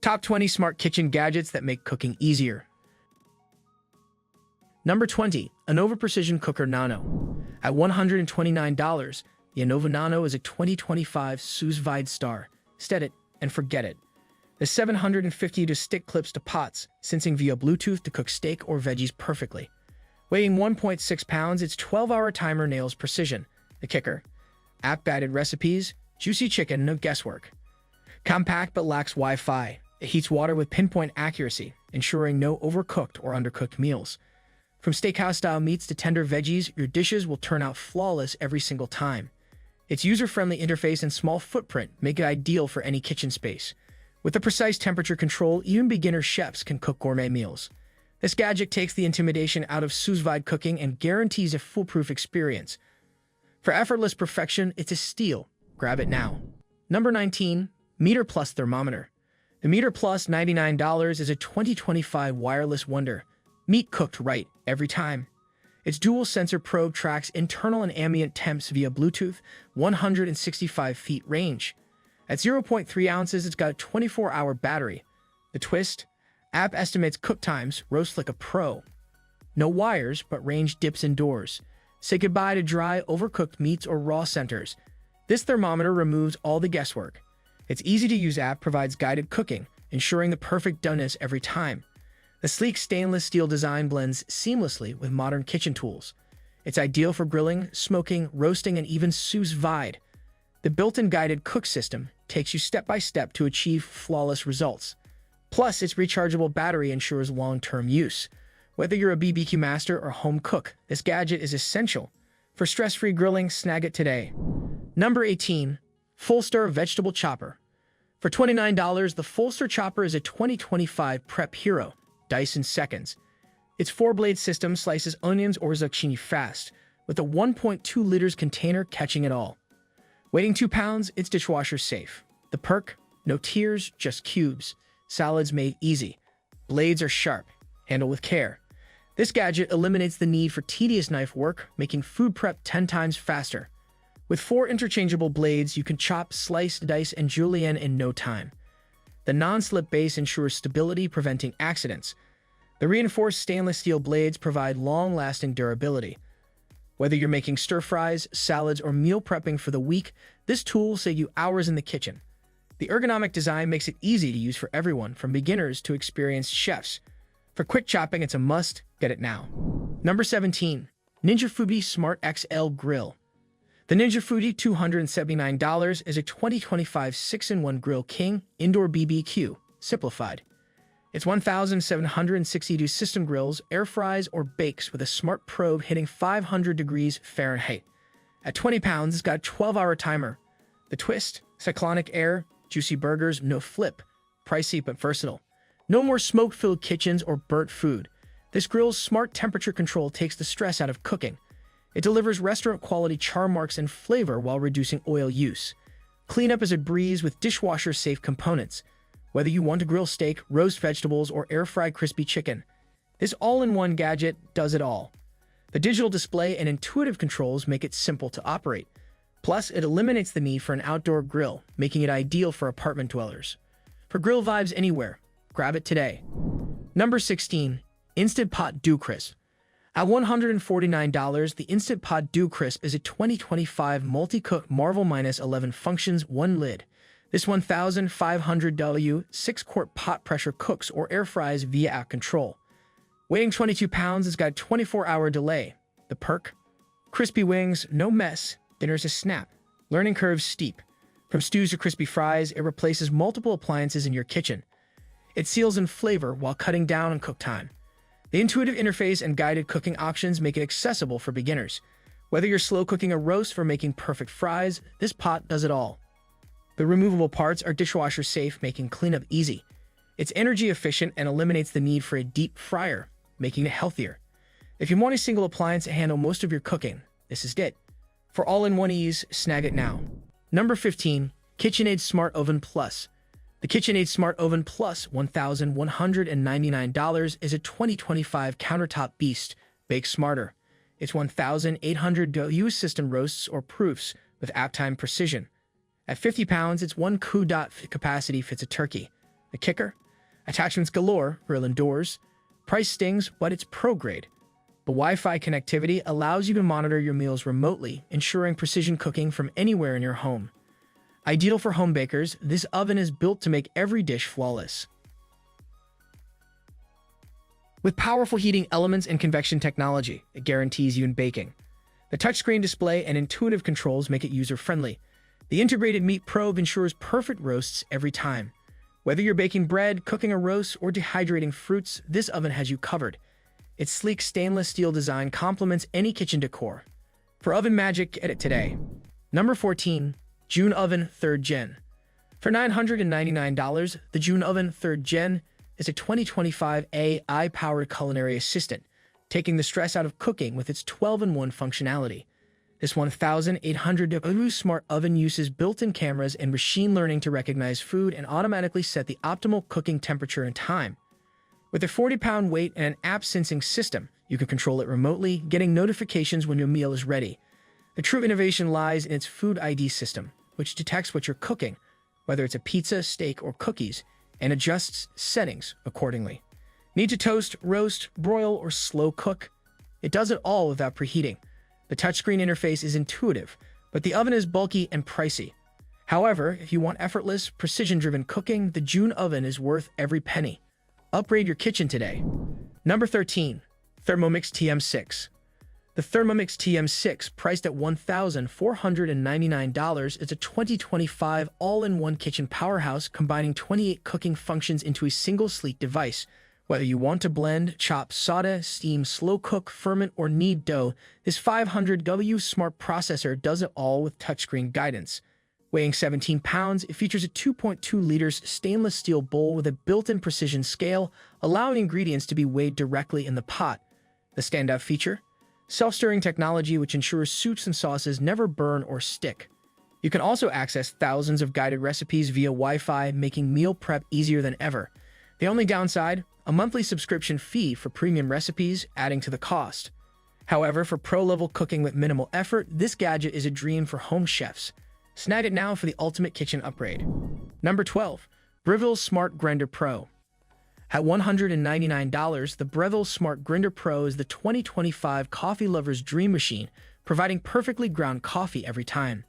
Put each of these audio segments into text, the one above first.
Top 20 smart kitchen gadgets that make cooking easier. Number 20, Anova Precision Cooker Nano. At $129, the Anova Nano is a 2025 sous vide star. Set it and forget it. The 750 stick clips to pots, sensing via Bluetooth to cook steak or veggies perfectly. Weighing 1.6 pounds, its 12-hour timer nails precision. The kicker: app-guided recipes, juicy chicken, no guesswork. Compact but lacks Wi-Fi. It heats water with pinpoint accuracy, ensuring no overcooked or undercooked meals. From steakhouse-style meats to tender veggies, your dishes will turn out flawless every single time. Its user-friendly interface and small footprint make it ideal for any kitchen space. With the precise temperature control, even beginner chefs can cook gourmet meals. This gadget takes the intimidation out of sous vide cooking and guarantees a foolproof experience. For effortless perfection, it's a steal. Grab it now. Number 19, Meter Plus Thermometer. The Meter Plus $99 is a 2025 wireless wonder. Meat cooked right every time. Its dual sensor probe tracks internal and ambient temps via Bluetooth, 165 feet range. At 0.3 ounces, it's got a 24-hour battery. The twist: app estimates cook times, roast like a pro. No wires, but range dips indoors. Say goodbye to dry, overcooked meats or raw centers. This thermometer removes all the guesswork. Its easy-to-use app provides guided cooking, ensuring the perfect doneness every time. The sleek stainless steel design blends seamlessly with modern kitchen tools. It's ideal for grilling, smoking, roasting, and even sous vide. The built-in guided cook system takes you step by step to achieve flawless results. Plus, its rechargeable battery ensures long-term use. Whether you're a BBQ master or home cook, this gadget is essential. For stress-free grilling, snag it today. Number 18, Full-Stir Vegetable Chopper. For $29, the Full-Stir Chopper is a 2025 prep hero. Dice in seconds. Its 4-blade system slices onions or zucchini fast, with a 1.2 liters container catching it all. Weighing 2 pounds, it's dishwasher safe. The perk: no tears, just cubes. Salads made easy. Blades are sharp. Handle with care. This gadget eliminates the need for tedious knife work, making food prep 10 times faster. With 4 interchangeable blades, you can chop, slice, dice, and julienne in no time. The non-slip base ensures stability, preventing accidents. The reinforced stainless steel blades provide long-lasting durability. Whether you're making stir-fries, salads, or meal prepping for the week, this tool will save you hours in the kitchen. The ergonomic design makes it easy to use for everyone, from beginners to experienced chefs. For quick chopping, it's a must. Get it now. Number 17, Ninja Fuji Smart XL Grill. The Ninja Fuji $279 is a 2025 6-in-1 Grill King Indoor BBQ, simplified. Its 1,762 system grills, air fries, or bakes with a smart probe hitting 500 degrees Fahrenheit. At 20 pounds, it's got a 12-hour timer. The twist: cyclonic air, juicy burgers, no flip. Pricey but versatile. No more smoke-filled kitchens or burnt food. This grill's smart temperature control takes the stress out of cooking. It delivers restaurant-quality char marks and flavor while reducing oil use. Cleanup is a breeze with dishwasher-safe components. Whether you want to grill steak, roast vegetables, or air-fry crispy chicken, this all-in-one gadget does it all. The digital display and intuitive controls make it simple to operate. Plus, it eliminates the need for an outdoor grill, making it ideal for apartment dwellers. For grill vibes anywhere, grab it today. Number 16, Instant Pot Dew Crisp. At $149, the Instant Pot Dew Crisp is a 2025 multi-cook Marvel -11 functions 1 lid. This 1,500W 6-quart pot pressure cooks or air fries via app control. Weighing 22 pounds, it's got a 24-hour delay. The perk: crispy wings, no mess. Dinner's a snap. Learning curve steep. From stews to crispy fries, it replaces multiple appliances in your kitchen. It seals in flavor while cutting down on cook time. The intuitive interface and guided cooking options make it accessible for beginners. Whether you're slow cooking a roast or making perfect fries, this pot does it all. The removable parts are dishwasher safe, making cleanup easy. It's energy efficient and eliminates the need for a deep fryer, making it healthier. If you want a single appliance to handle most of your cooking, this is it. For all-in-one ease, snag it now. Number 15, KitchenAid Smart Oven Plus. The KitchenAid Smart Oven Plus $1,199 is a 2025 countertop beast. Bake smarter. Its 1,800W system roasts or proofs with app time precision. At 50 pounds, its 1 capacity fits a turkey. The kicker? Attachments galore, grill indoors. Price stings, but it's pro-grade. But Wi-Fi connectivity allows you to monitor your meals remotely, ensuring precision cooking from anywhere in your home. Ideal for home bakers, this oven is built to make every dish flawless. With powerful heating elements and convection technology, it guarantees you in baking. The touchscreen display and intuitive controls make it user-friendly. The integrated meat probe ensures perfect roasts every time. Whether you're baking bread, cooking a roast, or dehydrating fruits, this oven has you covered. Its sleek stainless steel design complements any kitchen decor. For oven magic, get it today. Number 14. June Oven 3rd Gen. For $999, the June Oven 3rd Gen is a 2025 AI-powered culinary assistant, taking the stress out of cooking with its 12-in-1 functionality. This 1,800W smart oven uses built-in cameras and machine learning to recognize food and automatically set the optimal cooking temperature and time. With a 40-pound weight and an app-sensing system, you can control it remotely, getting notifications when your meal is ready. The true innovation lies in its Food ID system, which detects what you're cooking, whether it's a pizza, steak, or cookies, and adjusts settings accordingly. Need to toast, roast, broil, or slow cook? It does it all without preheating. The touchscreen interface is intuitive, but the oven is bulky and pricey. However, if you want effortless, precision-driven cooking, the June Oven is worth every penny. Upgrade your kitchen today. Number 13. Thermomix TM6. The Thermomix TM6, priced at $1,499, is a 2025 all-in-one kitchen powerhouse combining 28 cooking functions into a single sleek device. Whether you want to blend, chop, saute, steam, slow cook, ferment, or knead dough, this 500W smart processor does it all with touchscreen guidance. Weighing 17 pounds, it features a 2.2 liters stainless steel bowl with a built-in precision scale, allowing ingredients to be weighed directly in the pot. The standout feature? Self-stirring technology which ensures soups and sauces never burn or stick. You can also access thousands of guided recipes via Wi-Fi, making meal prep easier than ever. The only downside? A monthly subscription fee for premium recipes, adding to the cost. However, for pro-level cooking with minimal effort, this gadget is a dream for home chefs. Snag it now for the ultimate kitchen upgrade. Number 12. Breville Smart Grinder Pro. At $199, the Breville Smart Grinder Pro is the 2025 coffee lover's dream machine, providing perfectly ground coffee every time.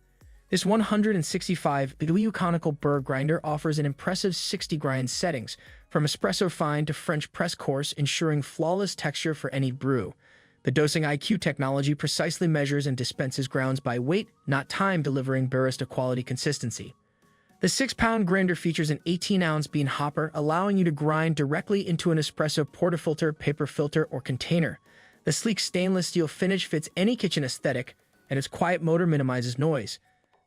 This 165W conical burr grinder offers an impressive 60 grind settings, from espresso fine to French press coarse, ensuring flawless texture for any brew. The dosing IQ technology precisely measures and dispenses grounds by weight, not time, delivering barista-quality consistency. The 6-pound grinder features an 18-ounce bean hopper, allowing you to grind directly into an espresso portafilter, paper filter, or container. The sleek stainless steel finish fits any kitchen aesthetic, and its quiet motor minimizes noise.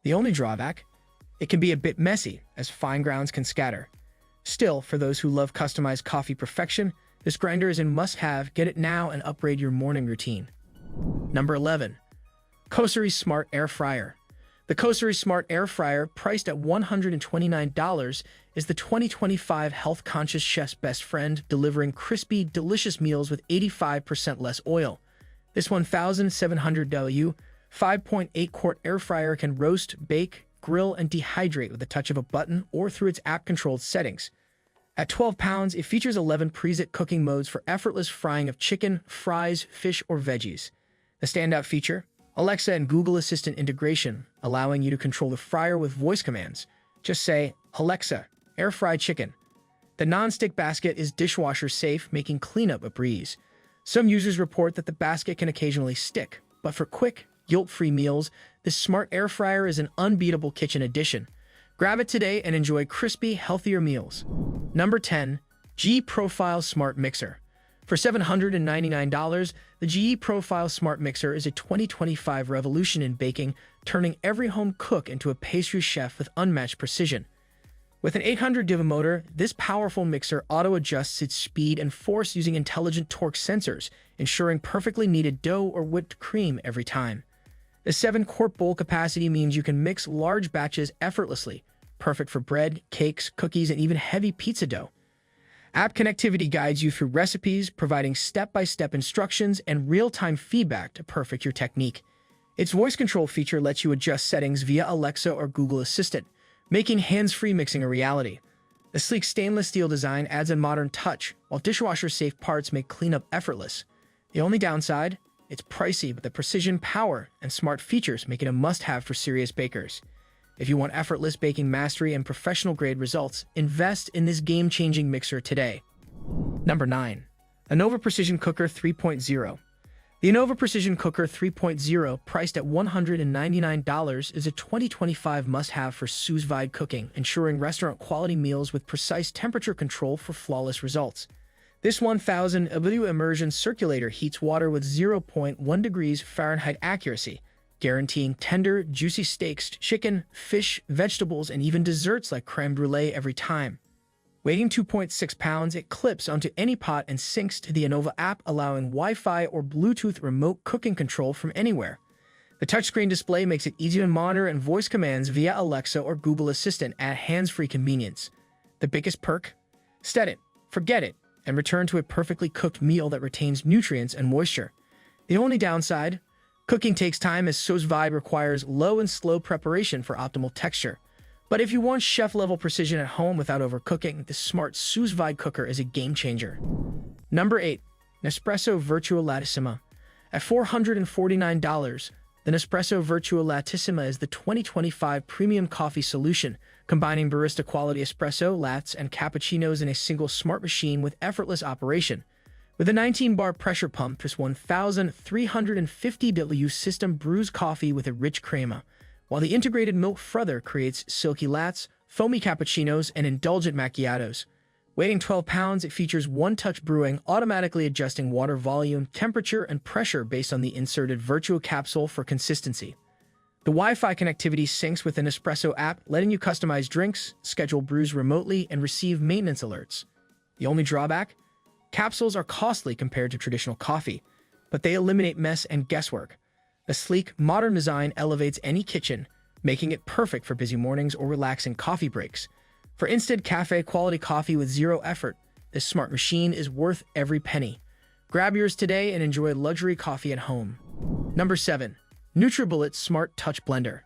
The only drawback? It can be a bit messy, as fine grounds can scatter. Still, for those who love customized coffee perfection, this grinder is a must-have. Get it now and upgrade your morning routine. Number 11. Culinary Smart Air Fryer. The Culinary Smart Air Fryer, priced at $129, is the 2025 health-conscious chef's best friend, delivering crispy, delicious meals with 85% less oil. This 1,700W 5.8-quart air fryer can roast, bake, grill, and dehydrate with the touch of a button or through its app-controlled settings. At 12 pounds, it features 11 preset cooking modes for effortless frying of chicken, fries, fish, or veggies. The standout feature? Alexa and Google Assistant integration, allowing you to control the fryer with voice commands. Just say, "Alexa, air fry chicken." The non-stick basket is dishwasher safe, making cleanup a breeze. Some users report that the basket can occasionally stick, but for quick, guilt-free meals, this smart air fryer is an unbeatable kitchen addition. Grab it today and enjoy crispy, healthier meals. Number 10. GE Profile Smart Mixer. For $799, the GE Profile Smart Mixer is a 2025 revolution in baking, turning every home cook into a pastry chef with unmatched precision. With an 800W motor, this powerful mixer auto-adjusts its speed and force using intelligent torque sensors, ensuring perfectly kneaded dough or whipped cream every time. The 7-quart bowl capacity means you can mix large batches effortlessly, perfect for bread, cakes, cookies, and even heavy pizza dough. App connectivity guides you through recipes, providing step-by-step instructions and real-time feedback to perfect your technique. Its voice control feature lets you adjust settings via Alexa or Google Assistant, making hands-free mixing a reality. The sleek stainless steel design adds a modern touch, while dishwasher-safe parts make cleanup effortless. The only downside? It's pricey, but the precision, power, and smart features make it a must-have for serious bakers. If you want effortless baking mastery and professional-grade results, invest in this game-changing mixer today. Number 9. Innova Precision Cooker 3.0. The Innova Precision Cooker 3.0, priced at $199, is a 2025 must-have for sous vide cooking, ensuring restaurant-quality meals with precise temperature control for flawless results. This 1000 W immersion circulator heats water with 0.1 degrees Fahrenheit accuracy, guaranteeing tender, juicy steaks, chicken, fish, vegetables, and even desserts like creme brulee every time. Weighing 2.6 pounds, it clips onto any pot and syncs to the Innova app, allowing Wi-Fi or Bluetooth remote cooking control from anywhere. The touchscreen display makes it easy to monitor and voice commands via Alexa or Google Assistant at hands-free convenience. The biggest perk? Set it, forget it, and return to a perfectly cooked meal that retains nutrients and moisture. The only downside? Cooking takes time, as sous vide requires low and slow preparation for optimal texture. But if you want chef-level precision at home without overcooking, this smart sous vide cooker is a game-changer. Number 8. Nespresso Vertuo Latissima. At $449, the Nespresso Vertuo Latissima is the 2025 premium coffee solution, combining barista-quality espresso, lattes, and cappuccinos in a single smart machine with effortless operation. With a 19-bar pressure pump, this 1,350W system brews coffee with a rich crema, while the integrated milk frother creates silky lattes, foamy cappuccinos, and indulgent macchiatos. Weighing 12 pounds, it features one-touch brewing, automatically adjusting water volume, temperature, and pressure based on the inserted Vertuo capsule for consistency. The Wi-Fi connectivity syncs with an Nespresso app, letting you customize drinks, schedule brews remotely, and receive maintenance alerts. The only drawback? Capsules are costly compared to traditional coffee, but they eliminate mess and guesswork. The sleek, modern design elevates any kitchen, making it perfect for busy mornings or relaxing coffee breaks. For instant cafe-quality coffee with zero effort, this smart machine is worth every penny. Grab yours today and enjoy luxury coffee at home. Number 7. NutriBullet Smart Touch Blender.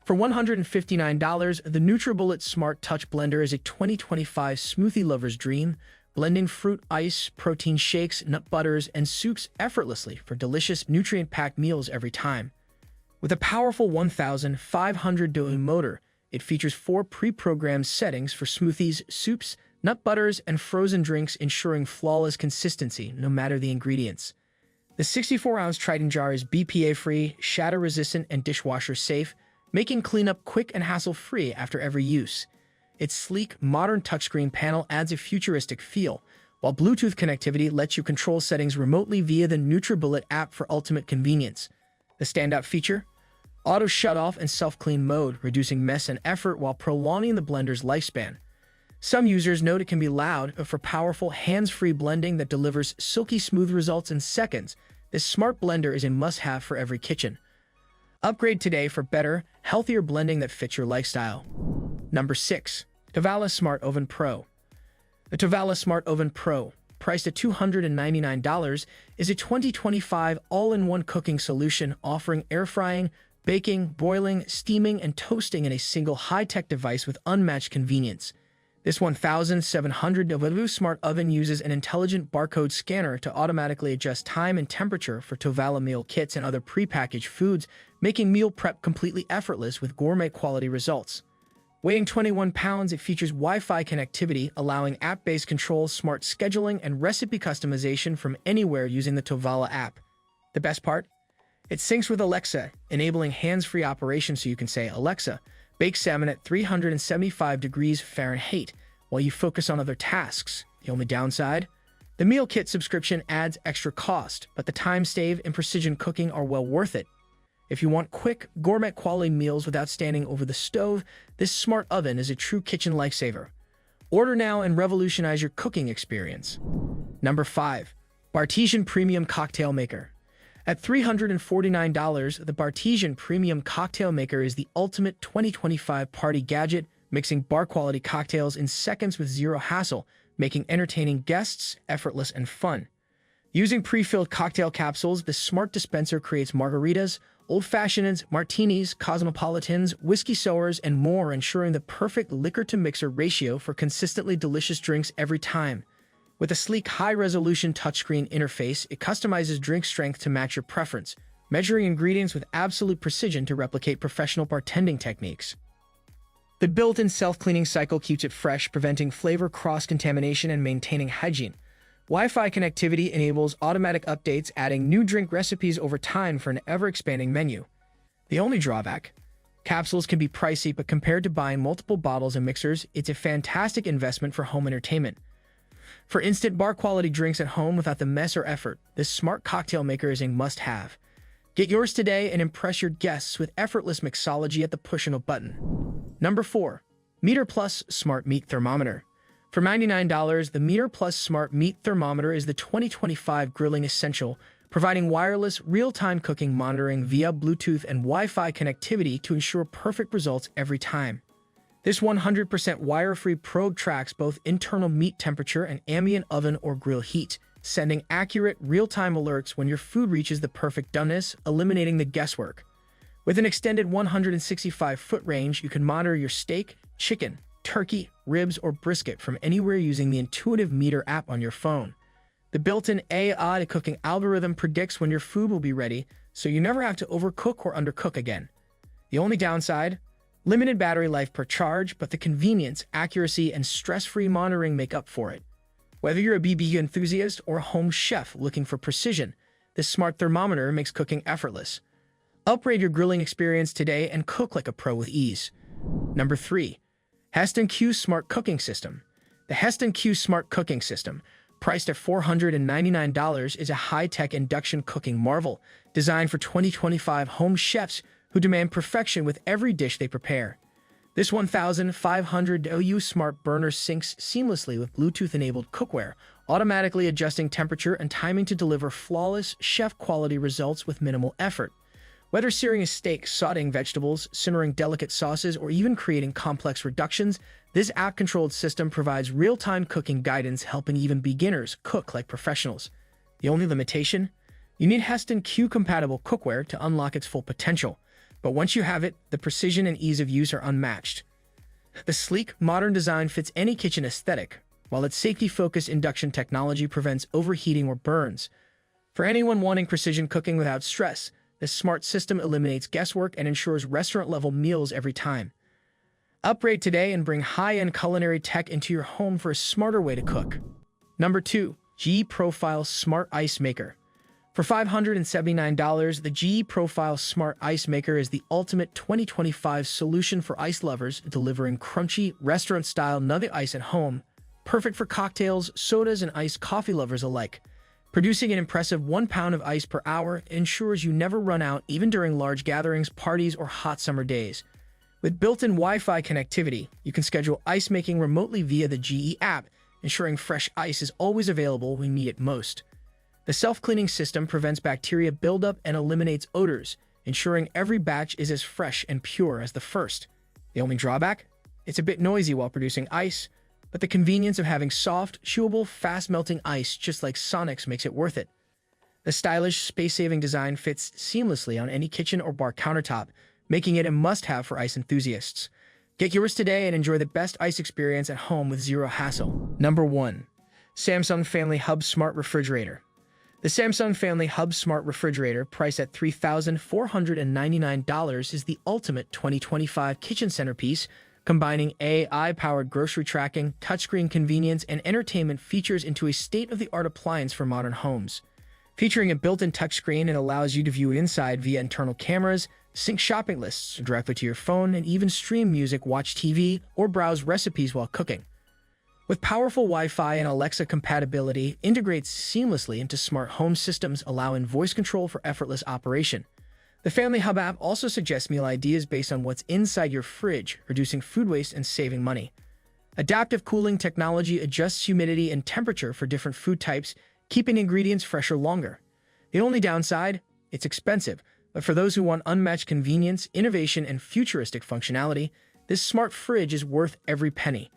For $159, the NutriBullet Smart Touch Blender is a 2025 smoothie lover's dream, blending fruit, ice, protein shakes, nut butters, and soups effortlessly for delicious, nutrient-packed meals every time. With a powerful 1,500 motor, it features 4 pre-programmed settings for smoothies, soups, nut butters, and frozen drinks, ensuring flawless consistency no matter the ingredients. The 64-ounce Triton jar is BPA-free, shatter-resistant, and dishwasher-safe, making cleanup quick and hassle-free after every use. Its sleek, modern touchscreen panel adds a futuristic feel, while Bluetooth connectivity lets you control settings remotely via the NutriBullet app for ultimate convenience. The standout feature? Auto shut-off and self-clean mode, reducing mess and effort while prolonging the blender's lifespan. Some users note it can be loud, but for powerful, hands-free blending that delivers silky smooth results in seconds, this smart blender is a must-have for every kitchen. Upgrade today for better, healthier blending that fits your lifestyle. Number 6. Tovala Smart Oven Pro. The Tovala Smart Oven Pro, priced at $299, is a 2025 all-in-one cooking solution offering air frying, baking, broiling, steaming, and toasting in a single high-tech device with unmatched convenience. This 1,700W smart oven uses an intelligent barcode scanner to automatically adjust time and temperature for Tovala meal kits and other prepackaged foods, making meal prep completely effortless with gourmet-quality results. Weighing 21 pounds, it features Wi-Fi connectivity, allowing app-based control, smart scheduling, and recipe customization from anywhere using the Tovala app. The best part? It syncs with Alexa, enabling hands-free operation so you can say, "Alexa, bake salmon at 375 degrees Fahrenheit," while you focus on other tasks. The only downside? The meal kit subscription adds extra cost, but the time save and precision cooking are well worth it. If you want quick, gourmet-quality meals without standing over the stove, this smart oven is a true kitchen lifesaver. Order now and revolutionize your cooking experience. Number 5. Bartesian Premium Cocktail Maker. At $349, the Bartesian Premium Cocktail Maker is the ultimate 2025 party gadget, mixing bar-quality cocktails in seconds with zero hassle, making entertaining guests effortless and fun. Using pre-filled cocktail capsules, this smart dispenser creates margaritas, old-fashions, martinis, cosmopolitans, whiskey sours, and more, ensuring the perfect liquor-to-mixer ratio for consistently delicious drinks every time. With a sleek, high-resolution touchscreen interface, it customizes drink strength to match your preference, measuring ingredients with absolute precision to replicate professional bartending techniques. The built-in self-cleaning cycle keeps it fresh, preventing flavor cross-contamination and maintaining hygiene. Wi-Fi connectivity enables automatic updates, adding new drink recipes over time for an ever-expanding menu. The only drawback? Capsules can be pricey, but compared to buying multiple bottles and mixers, it's a fantastic investment for home entertainment. For instant bar-quality drinks at home without the mess or effort, this smart cocktail maker is a must-have. Get yours today and impress your guests with effortless mixology at the push of a button. Number 4. Meter Plus Smart Meat Thermometer. For $99, the Meter Plus Smart Meat Thermometer is the 2025 grilling essential, providing wireless, real-time cooking monitoring via Bluetooth and Wi-Fi connectivity to ensure perfect results every time. This 100% wire-free probe tracks both internal meat temperature and ambient oven or grill heat, sending accurate, real-time alerts when your food reaches the perfect doneness, eliminating the guesswork. With an extended 165-foot range, you can monitor your steak, chicken, turkey, ribs, or brisket from anywhere using the intuitive Meter app on your phone. The built-in AI cooking algorithm predicts when your food will be ready, so you never have to overcook or undercook again. The only downside? Limited battery life per charge, but the convenience, accuracy, and stress-free monitoring make up for it. Whether you're a BBQ enthusiast or a home chef looking for precision, this smart thermometer makes cooking effortless. Upgrade your grilling experience today and cook like a pro with ease. Number 3. Heston Q Smart Cooking System. The Heston Q Smart Cooking System, priced at $499, is a high-tech induction cooking marvel designed for 2025 home chefs who demand perfection with every dish they prepare. This 1,500 OU smart burner syncs seamlessly with Bluetooth-enabled cookware, automatically adjusting temperature and timing to deliver flawless, chef-quality results with minimal effort. Whether searing a steak, sautéing vegetables, simmering delicate sauces, or even creating complex reductions, this app-controlled system provides real-time cooking guidance, helping even beginners cook like professionals. The only limitation? You need Heston Q-compatible cookware to unlock its full potential. But once you have it, the precision and ease of use are unmatched. The sleek, modern design fits any kitchen aesthetic, while its safety-focused induction technology prevents overheating or burns. For anyone wanting precision cooking without stress, this smart system eliminates guesswork and ensures restaurant-level meals every time. Upgrade today and bring high-end culinary tech into your home for a smarter way to cook. Number 2. GE Profile Smart Ice Maker. For $579, the GE Profile Smart Ice Maker is the ultimate 2025 solution for ice lovers, delivering crunchy, restaurant-style nugget ice at home, perfect for cocktails, sodas, and iced coffee lovers alike. Producing an impressive 1 pound of ice per hour ensures you never run out even during large gatherings, parties, or hot summer days. With built-in Wi-Fi connectivity, you can schedule ice making remotely via the GE app, ensuring fresh ice is always available when you need it most. The self-cleaning system prevents bacteria buildup and eliminates odors, ensuring every batch is as fresh and pure as the first. The only drawback? It's a bit noisy while producing ice, but the convenience of having soft, chewable, fast-melting ice just like Sonic's makes it worth it. The stylish, space-saving design fits seamlessly on any kitchen or bar countertop, making it a must-have for ice enthusiasts. Get yours today and enjoy the best ice experience at home with zero hassle. Number 1. Samsung Family Hub Smart Refrigerator. The Samsung Family Hub Smart Refrigerator, priced at $3,499, is the ultimate 2025 kitchen centerpiece, combining AI-powered grocery tracking, touchscreen convenience, and entertainment features into a state-of-the-art appliance for modern homes. Featuring a built-in touchscreen, it allows you to view inside via internal cameras, sync shopping lists directly to your phone, and even stream music, watch TV, or browse recipes while cooking. With powerful Wi-Fi and Alexa compatibility, it integrates seamlessly into smart home systems, allowing voice control for effortless operation. The Family Hub app also suggests meal ideas based on what's inside your fridge, reducing food waste and saving money. Adaptive cooling technology adjusts humidity and temperature for different food types, keeping ingredients fresher longer. The only downside? It's expensive, but for those who want unmatched convenience, innovation, and futuristic functionality, this smart fridge is worth every penny.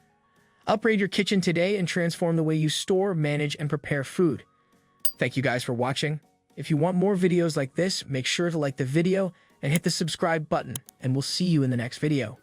Upgrade your kitchen today and transform the way you store, manage, and prepare food. Thank you guys for watching. If you want more videos like this, make sure to like the video and hit the subscribe button, and we'll see you in the next video.